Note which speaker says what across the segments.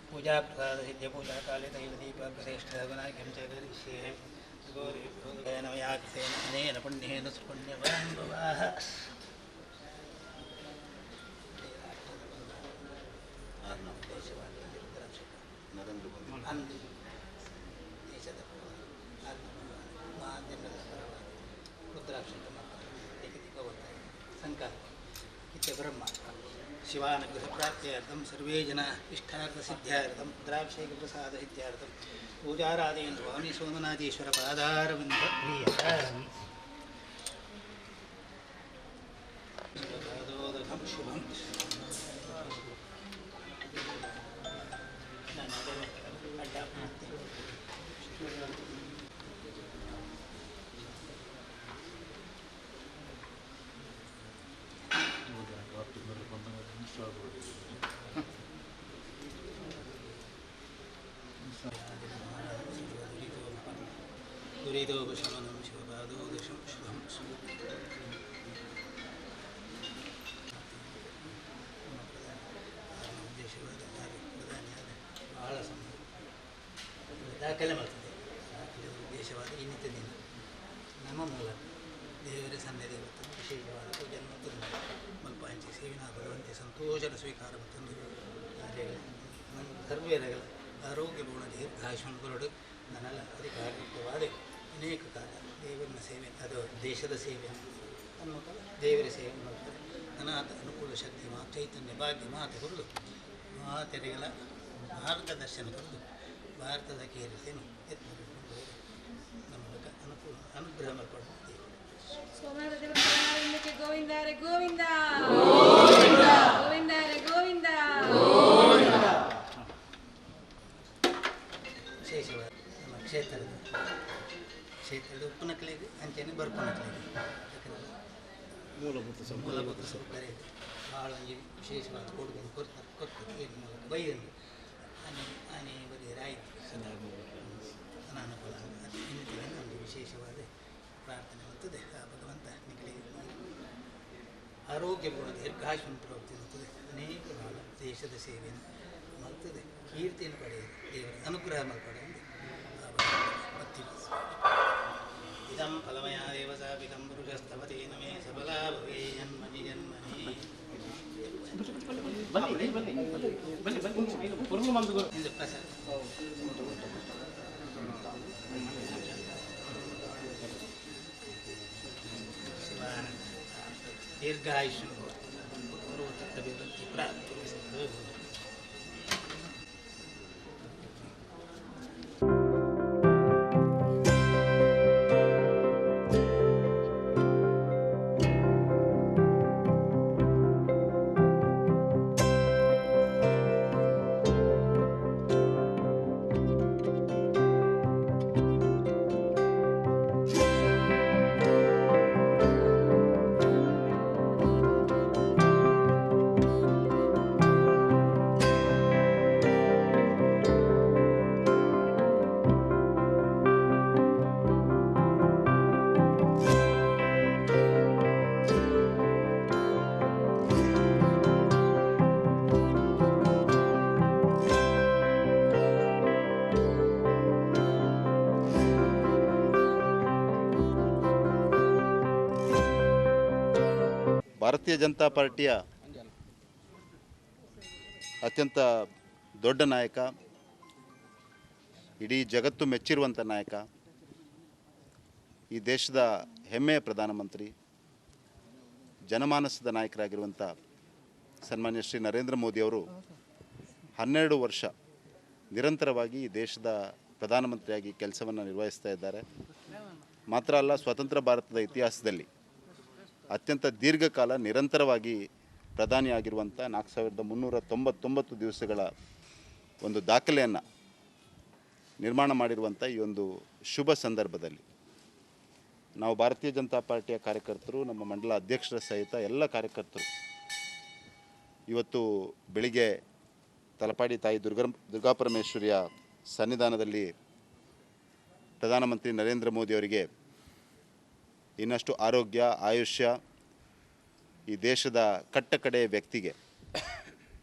Speaker 1: पूजा प्रसाद सिद्ध पूजा काले दैवदीपश्रेष्ठ गुणाख्यं च करिष्ये गौरीभूतेन याक्षेन अनेन पुण्येन सुपुण्यवान् भवाः ब्रह्म शिवानुग्रहप्राप्त्यर्थं सर्वे जनाः इष्टार्थसिद्ध्यार्थं रुद्राभिषेकप्रसादसिद्ध्यार्थं पूजाराधयन् स्वामी सोमनाथीश्वरपादारविन्दं शुभं दुरितोपशमनं शिवपादोदशं शुभं ಬಹಳ ದಾಖಲೆ ಮಾಡ್ತದೆ ದಾಖಲೆ ಉದ್ದೇಶವಾದ ಇನ್ನಿತ ದಿನ ನಮ್ಮ ಮೂಲ ದೇವರ ಸನ್ನಿಧಿ ಇರುತ್ತದೆ ವಿಶೇಷವಾದ ಪೂಜೆಯನ್ನು ತಂದು ಮಲ್ಪಾಂಚಿ ಸೇವಿನ ಭಗವಂತಿ ಸಂತೋಷದ ಸ್ವೀಕಾರ ತಂದು ನಮ್ಮ ಸರ್ವೇರಗಳ ಆರೋಗ್ಯ ಗುಣ ದೀರ್ಘಾಯುಷ್ಮನ್ಗಳು ನನ್ನೆಲ್ಲ ಅಧಿಕಾರಯುಕ್ತವಾದ ಅನೇಕ ಕಾಲ ದೇವರನ್ನ ಸೇವೆ ಅದು ದೇಶದ ಸೇವೆ ಅನ್ನುವ ದೇವರ ಸೇವೆ ಮಾಡ್ತಾರೆ ಅನಾಥ ಅನುಕೂಲ ಶಕ್ತಿ ಮಾತು ಚೈತನ್ಯ ಭಾಗ್ಯ ಮಾತು ಕೊಡಲು ಮಾತೆರೆಗಳ ಭಾರತ ದರ್ಶನ ಕೊಡಲು ಭಾರತದ ಕೇರಿಸೇನು ನಮ್ಮ ಅನುಕೂಲ ಅನುಗ್ರಹ ಮಾಡಿಕೊಡ್ತೀವಿ.
Speaker 2: ಗೋವಿಂದ ಹರೇ ಗೋವಿಂದ ಗೋವಿಂದ ಹರೇ ಗೋವಿಂದ.
Speaker 1: ವಿಶೇಷವಾದ ನಮ್ಮ ಕ್ಷೇತ್ರದ ಉಪ್ಪುನಕಲೆಗೆ ಅಂಚೆನೆ ಬರ್ಪುನಕಲೆಗೆ ಯಾಕಂದರೆ ಮೂಲಭೂತ ಸೌಕರ್ಯ ಭಾಳ ವಿಶೇಷವಾದ ಕೊಡುಗೆ ಕೊಡ್ತಾರೆ ಏನು ಮೂಲಕ ಬೈದಂದು ಆನೆ ಬರೀ ಆಯಿತು ಅನಾನುಕೂಲ ಇನ್ನಿತರ ಒಂದು ವಿಶೇಷವಾದ ಪ್ರಾರ್ಥನೆ ಬರ್ತದೆ. ಆ ಭಗವಂತ ನಿಮಗೆ ಆರೋಗ್ಯಪೂರ್ಣ ದೀರ್ಘಾಯುಷ್ಯನ್ನು ಪ್ರಾಪ್ತಿ ಇರುತ್ತದೆ. ಅನೇಕ ಭಾಳ ದೇಶದ ಸೇವೆಯನ್ನು ಮಾಡ್ತದೆ, ಕೀರ್ತಿಯನ್ನು ಪಡೆಯುವುದು, ದೇವರ ಅನುಗ್ರಹ ಪಡೆಯುವುದು ಭಕ್ತಿ. ಇದಂ ಫಲಮಯ ದೇವಸ ವಿಧಂ ಪುರುಷಸ್ತವತೇನ ಮೇ ಸಫಲಾ ಭವೇ ಜನ್ಮನಿ ಜನ್ಮನಿ. ಇದು ಪ್ರಸಾದ ದೀರ್ಘಾಯುಷ್ಯ ಪೂರ್ವತತ್ವವಿವೃತ್ತಿ ಪ್ರಾಪ್ತಿಸಿದ್ದು.
Speaker 3: ಭಾರತೀಯ ಜನತಾ ಪಾರ್ಟಿಯ ಅತ್ಯಂತ ದೊಡ್ಡ ನಾಯಕ, ಇಡೀ ಜಗತ್ತು ಮೆಚ್ಚಿರುವಂಥ ನಾಯಕ, ಈ ದೇಶದ ಹೆಮ್ಮೆಯ ಪ್ರಧಾನಮಂತ್ರಿ, ಜನಮಾನಸದ ನಾಯಕರಾಗಿರುವಂಥ ಸನ್ಮಾನ್ಯ ಶ್ರೀ ನರೇಂದ್ರ ಮೋದಿಯವರು 12 ವರ್ಷ ನಿರಂತರವಾಗಿ ಈ ದೇಶದ ಪ್ರಧಾನಮಂತ್ರಿಯಾಗಿ ಕೆಲಸವನ್ನು ನಿರ್ವಹಿಸ್ತಾ ಇದ್ದಾರೆ. ಮಾತ್ರ ಅಲ್ಲ, ಸ್ವತಂತ್ರ ಭಾರತದ ಇತಿಹಾಸದಲ್ಲಿ ಅತ್ಯಂತ ದೀರ್ಘಕಾಲ ನಿರಂತರವಾಗಿ ಪ್ರಧಾನಿಯಾಗಿರುವಂಥ 4399 ದಿವಸಗಳ ಒಂದು ದಾಖಲೆಯನ್ನು ನಿರ್ಮಾಣ ಮಾಡಿರುವಂಥ ಈ ಒಂದು ಶುಭ ಸಂದರ್ಭದಲ್ಲಿ ನಾವು ಭಾರತೀಯ ಜನತಾ ಪಾರ್ಟಿಯ ಕಾರ್ಯಕರ್ತರು, ನಮ್ಮ ಮಂಡಲ ಅಧ್ಯಕ್ಷರ ಸಹಿತ ಎಲ್ಲ ಕಾರ್ಯಕರ್ತರು ಇವತ್ತು ಬೆಳಿಗ್ಗೆ ತಲಪಾಡಿ ತಾಯಿ ದುರ್ಗಾಪರಮೇಶ್ವರಿಯ ಸನ್ನಿಧಾನದಲ್ಲಿ ಪ್ರಧಾನಮಂತ್ರಿ ನರೇಂದ್ರ ಮೋದಿಯವರಿಗೆ ಇನ್ನಷ್ಟು ಆರೋಗ್ಯ, ಆಯುಷ್ಯ, ಈ ದೇಶದ ಕಟ್ಟಕಡೆಯ ವ್ಯಕ್ತಿಗೆ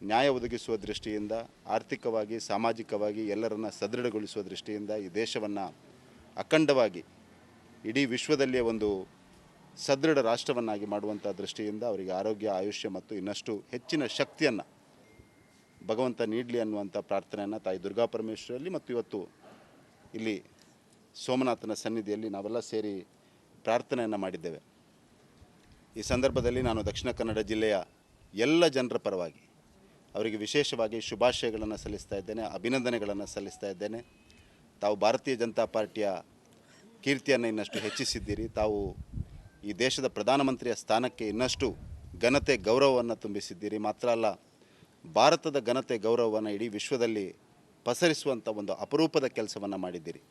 Speaker 3: ನ್ಯಾಯ ಒದಗಿಸುವ ದೃಷ್ಟಿಯಿಂದ, ಆರ್ಥಿಕವಾಗಿ, ಸಾಮಾಜಿಕವಾಗಿ ಎಲ್ಲರನ್ನ ಸದೃಢಗೊಳಿಸುವ ದೃಷ್ಟಿಯಿಂದ ಈ ದೇಶವನ್ನು ಅಖಂಡವಾಗಿ ಇಡೀ ವಿಶ್ವದಲ್ಲಿಯೇ ಒಂದು ಸದೃಢ ರಾಷ್ಟ್ರವನ್ನಾಗಿ ಮಾಡುವಂಥ ದೃಷ್ಟಿಯಿಂದ ಅವರಿಗೆ ಆರೋಗ್ಯ, ಆಯುಷ್ಯ ಮತ್ತು ಇನ್ನಷ್ಟು ಹೆಚ್ಚಿನ ಶಕ್ತಿಯನ್ನು ಭಗವಂತ ನೀಡಲಿ ಅನ್ನುವಂಥ ಪ್ರಾರ್ಥನೆಯನ್ನು ತಾಯಿ ದುರ್ಗಾಪರಮೇಶ್ವರಲ್ಲಿ ಮತ್ತು ಇವತ್ತು ಇಲ್ಲಿ ಸೋಮನಾಥನ ಸನ್ನಿಧಿಯಲ್ಲಿ ನಾವೆಲ್ಲ ಸೇರಿ ಪ್ರಾರ್ಥನೆಯನ್ನು ಮಾಡಿದ್ದೇವೆ. ಈ ಸಂದರ್ಭದಲ್ಲಿ ನಾನು ದಕ್ಷಿಣ ಕನ್ನಡ ಜಿಲ್ಲೆಯ ಎಲ್ಲ ಜನರ ಪರವಾಗಿ ಅವರಿಗೆ ವಿಶೇಷವಾಗಿ ಶುಭಾಶಯಗಳನ್ನು ಸಲ್ಲಿಸ್ತಾ ಇದ್ದೇನೆ, ಅಭಿನಂದನೆಗಳನ್ನು ಸಲ್ಲಿಸ್ತಾ ಇದ್ದೇನೆ. ತಾವು ಭಾರತೀಯ ಜನತಾ ಪಾರ್ಟಿಯ ಕೀರ್ತಿಯನ್ನು ಇನ್ನಷ್ಟು ಹೆಚ್ಚಿಸಿದ್ದೀರಿ. ತಾವು ಈ ದೇಶದ ಪ್ರಧಾನಮಂತ್ರಿಯ ಸ್ಥಾನಕ್ಕೆ ಇನ್ನಷ್ಟು ಘನತೆ, ಗೌರವವನ್ನು ತುಂಬಿಸಿದ್ದೀರಿ. ಮಾತ್ರ ಅಲ್ಲ, ಭಾರತದ ಘನತೆ, ಗೌರವವನ್ನು ಇಡೀ ವಿಶ್ವದಲ್ಲಿ ಪಸರಿಸುವಂಥ ಒಂದು ಅಪರೂಪದ ಕೆಲಸವನ್ನು ಮಾಡಿದ್ದೀರಿ.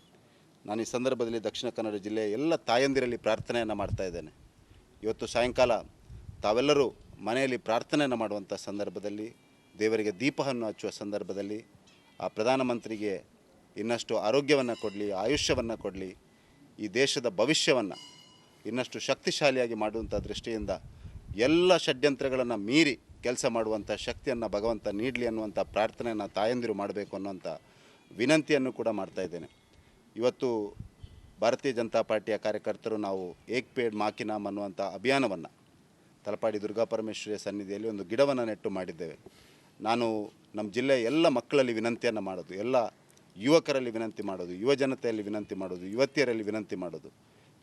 Speaker 3: ನಾನು ಈ ಸಂದರ್ಭದಲ್ಲಿ ದಕ್ಷಿಣ ಕನ್ನಡ ಜಿಲ್ಲೆಯ ಎಲ್ಲ ತಾಯಂದಿರಲ್ಲಿ ಪ್ರಾರ್ಥನೆಯನ್ನು ಮಾಡ್ತಾ ಇದ್ದೇನೆ. ಇವತ್ತು ಸಾಯಂಕಾಲ ತಾವೆಲ್ಲರೂ ಮನೆಯಲ್ಲಿ ಪ್ರಾರ್ಥನೆಯನ್ನು ಮಾಡುವಂಥ ಸಂದರ್ಭದಲ್ಲಿ, ದೇವರಿಗೆ ದೀಪವನ್ನು ಹಚ್ಚುವ ಸಂದರ್ಭದಲ್ಲಿ ಆ ಪ್ರಧಾನಮಂತ್ರಿಗೆ ಇನ್ನಷ್ಟು ಆರೋಗ್ಯವನ್ನು ಕೊಡಲಿ, ಆಯುಷ್ಯವನ್ನು ಕೊಡಲಿ, ಈ ದೇಶದ ಭವಿಷ್ಯವನ್ನು ಇನ್ನಷ್ಟು ಶಕ್ತಿಶಾಲಿಯಾಗಿ ಮಾಡುವಂಥ ದೃಷ್ಟಿಯಿಂದ ಎಲ್ಲ ಷಡ್ಯಂತ್ರಗಳನ್ನು ಮೀರಿ ಕೆಲಸ ಮಾಡುವಂಥ ಶಕ್ತಿಯನ್ನು ಭಗವಂತ ನೀಡಲಿ ಅನ್ನುವಂಥ ಪ್ರಾರ್ಥನೆಯನ್ನು ತಾಯಂದಿರು ಮಾಡಬೇಕು ಅನ್ನುವಂಥ ವಿನಂತಿಯನ್ನು ಕೂಡ ಮಾಡ್ತಾಯಿದ್ದೇನೆ. ಇವತ್ತು ಭಾರತೀಯ ಜನತಾ ಪಾರ್ಟಿಯ ಕಾರ್ಯಕರ್ತರು ನಾವು ಏಕ್ ಪೇಡ್ ಮಾ ಕಿ ನಾಮ್ ಅನ್ನುವಂಥ ಅಭಿಯಾನವನ್ನು ತಲಪಾಡಿ ದುರ್ಗಾಪರಮೇಶ್ವರಿಯ ಸನ್ನಿಧಿಯಲ್ಲಿ ಒಂದು ಗಿಡವನ್ನು ನೆಟ್ಟು ಮಾಡಿದ್ದೇವೆ. ನಾನು ನಮ್ಮ ಜಿಲ್ಲೆಯ ಎಲ್ಲ ಮಕ್ಕಳಲ್ಲಿ ವಿನಂತಿಯನ್ನು ಮಾಡೋದು, ಎಲ್ಲ ಯುವಕರಲ್ಲಿ ವಿನಂತಿ ಮಾಡೋದು, ಯುವ ಜನತೆಯಲ್ಲಿ ವಿನಂತಿ ಮಾಡೋದು, ಯುವತಿಯರಲ್ಲಿ ವಿನಂತಿ ಮಾಡೋದು,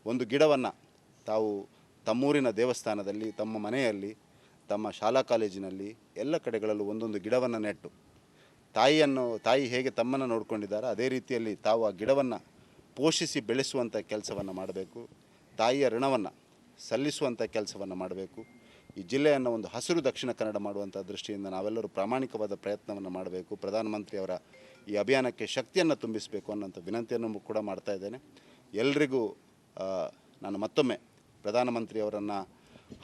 Speaker 3: ಒಂದು ಗಿಡವನ್ನು ತಾವು ತಮ್ಮೂರಿನ ದೇವಸ್ಥಾನದಲ್ಲಿ, ತಮ್ಮ ಮನೆಯಲ್ಲಿ, ತಮ್ಮ ಶಾಲಾ ಕಾಲೇಜಿನಲ್ಲಿ ಎಲ್ಲ ಕಡೆಗಳಲ್ಲೂ ಒಂದೊಂದು ಗಿಡವನ್ನು ನೆಟ್ಟು ತಾಯಿ ಹೇಗೆ ತಮ್ಮನ್ನು ನೋಡಿಕೊಂಡಿದ್ದಾರೆ ಅದೇ ರೀತಿಯಲ್ಲಿ ತಾವು ಆ ಗಿಡವನ್ನು ಪೋಷಿಸಿ ಬೆಳೆಸುವಂಥ ಕೆಲಸವನ್ನು ಮಾಡಬೇಕು. ತಾಯಿಯ ಋಣವನ್ನು ಸಲ್ಲಿಸುವಂಥ ಕೆಲಸವನ್ನು ಮಾಡಬೇಕು. ಈ ಜಿಲ್ಲೆಯನ್ನು ಒಂದು ಹಸಿರು ದಕ್ಷಿಣ ಕನ್ನಡ ಮಾಡುವಂಥ ದೃಷ್ಟಿಯಿಂದ ನಾವೆಲ್ಲರೂ ಪ್ರಾಮಾಣಿಕವಾದ ಪ್ರಯತ್ನವನ್ನು ಮಾಡಬೇಕು. ಪ್ರಧಾನಮಂತ್ರಿಯವರ ಈ ಅಭಿಯಾನಕ್ಕೆ ಶಕ್ತಿಯನ್ನು ತುಂಬಿಸಬೇಕು ಅನ್ನೋಂಥ ವಿನಂತಿಯನ್ನು ಕೂಡ ಮಾಡ್ತಾ ಇದ್ದೇನೆ. ಎಲ್ರಿಗೂ ನಾನು ಮತ್ತೊಮ್ಮೆ ಪ್ರಧಾನಮಂತ್ರಿಯವರನ್ನು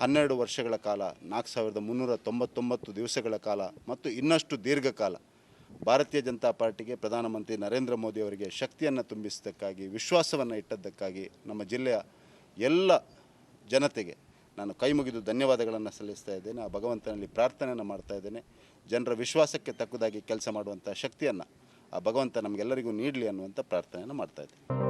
Speaker 3: 12 ವರ್ಷಗಳ ಕಾಲ 4399 ದಿವಸಗಳ ಕಾಲ ಮತ್ತು ಇನ್ನಷ್ಟು ದೀರ್ಘಕಾಲ ಭಾರತೀಯ ಜನತಾ ಪಾರ್ಟಿಗೆ ಪ್ರಧಾನಮಂತ್ರಿ ನರೇಂದ್ರ ಮೋದಿ ಅವರಿಗೆ ಶಕ್ತಿಯನ್ನು ತುಂಬಿಸಿದ್ದಕ್ಕಾಗಿ, ವಿಶ್ವಾಸವನ್ನು ಇಟ್ಟದ್ದಕ್ಕಾಗಿ ನಮ್ಮ ಜಿಲ್ಲೆಯ ಎಲ್ಲ ಜನತೆಗೆ ನಾನು ಕೈ ಮುಗಿದು ಧನ್ಯವಾದಗಳನ್ನು ಸಲ್ಲಿಸ್ತಾ ಇದ್ದೇನೆ. ಆ ಭಗವಂತನಲ್ಲಿ ಪ್ರಾರ್ಥನೆಯನ್ನು ಮಾಡ್ತಾ ಇದ್ದೇನೆ. ಜನರ ವಿಶ್ವಾಸಕ್ಕೆ ತಕ್ಕದಾಗಿ ಕೆಲಸ ಮಾಡುವಂಥ ಶಕ್ತಿಯನ್ನು ಆ ಭಗವಂತ ನಮಗೆಲ್ಲರಿಗೂ ನೀಡಲಿ ಅನ್ನುವಂಥ ಪ್ರಾರ್ಥನೆಯನ್ನು ಮಾಡ್ತಾ ಇದ್ದೇನೆ.